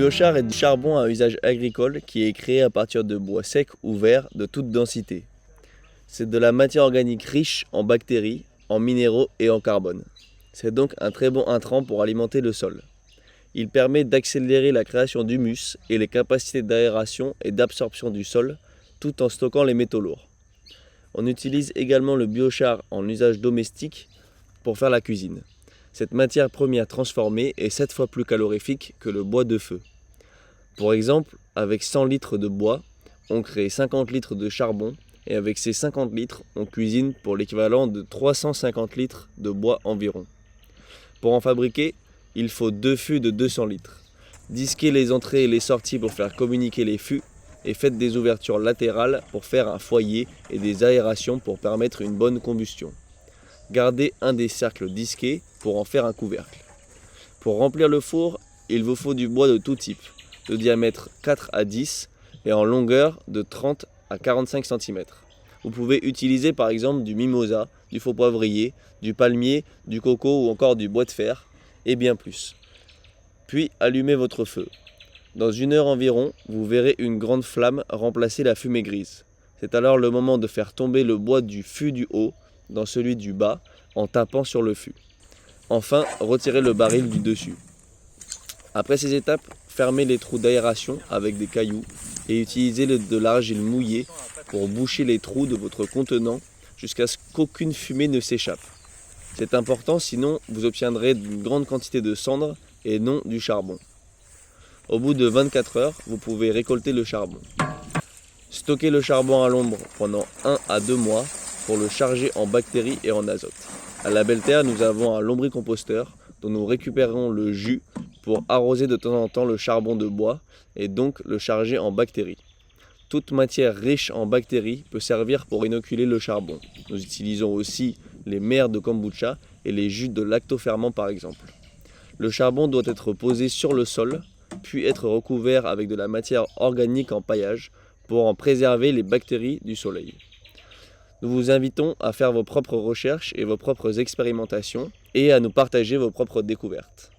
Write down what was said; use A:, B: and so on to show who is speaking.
A: biochar est du charbon à usage agricole qui est créé à partir de bois sec ou vert de toute densité. C'est de la matière organique riche en bactéries, en minéraux et en carbone. C'est donc un très bon intrant pour alimenter le sol. Il permet d'accélérer la création d'humus et les capacités d'aération et d'absorption du sol, tout en stockant les métaux lourds. On utilise également le biochar en usage domestique pour faire la cuisine. Cette matière première transformée est 7 fois plus calorifique que le bois de feu. Pour exemple, avec 100 litres de bois, on crée 50 litres de charbon et avec ces 50 litres, on cuisine pour l'équivalent de 350 litres de bois environ. Pour en fabriquer, il faut 2 fûts de 200 litres. Disquez les entrées et les sorties pour faire communiquer les fûts et faites des ouvertures latérales pour faire un foyer et des aérations pour permettre une bonne combustion. Gardez un des cercles disqués pour en faire un couvercle. Pour remplir le four, il vous faut du bois de tout type, de diamètre 4 à 10 et en longueur de 30 à 45 cm. Vous pouvez utiliser par exemple du mimosa, du faux poivrier, du palmier, du coco ou encore du bois de fer et bien plus. Puis allumez votre feu. Dans 1 heure environ, vous verrez une grande flamme remplacer la fumée grise. C'est alors le moment de faire tomber le bois du fût du haut dans celui du bas en tapant sur le fût. Enfin, retirez le baril du dessus. Après ces étapes, fermez les trous d'aération avec des cailloux et utilisez de l'argile mouillée pour boucher les trous de votre contenant jusqu'à ce qu'aucune fumée ne s'échappe. C'est important, sinon vous obtiendrez une grande quantité de cendres et non du charbon. Au bout de 24 heures, vous pouvez récolter le charbon. Stockez le charbon à l'ombre pendant 1 à 2 mois pour le charger en bactéries et en azote. À la Belle Terre, nous avons un lombricomposteur dont nous récupérons le jus pour arroser de temps en temps le charbon de bois et donc le charger en bactéries. Toute matière riche en bactéries peut servir pour inoculer le charbon. Nous utilisons aussi les mers de kombucha et les jus de lactoferment par exemple. Le charbon doit être posé sur le sol, puis être recouvert avec de la matière organique en paillage pour en préserver les bactéries du soleil. Nous vous invitons à faire vos propres recherches et vos propres expérimentations et à nous partager vos propres découvertes.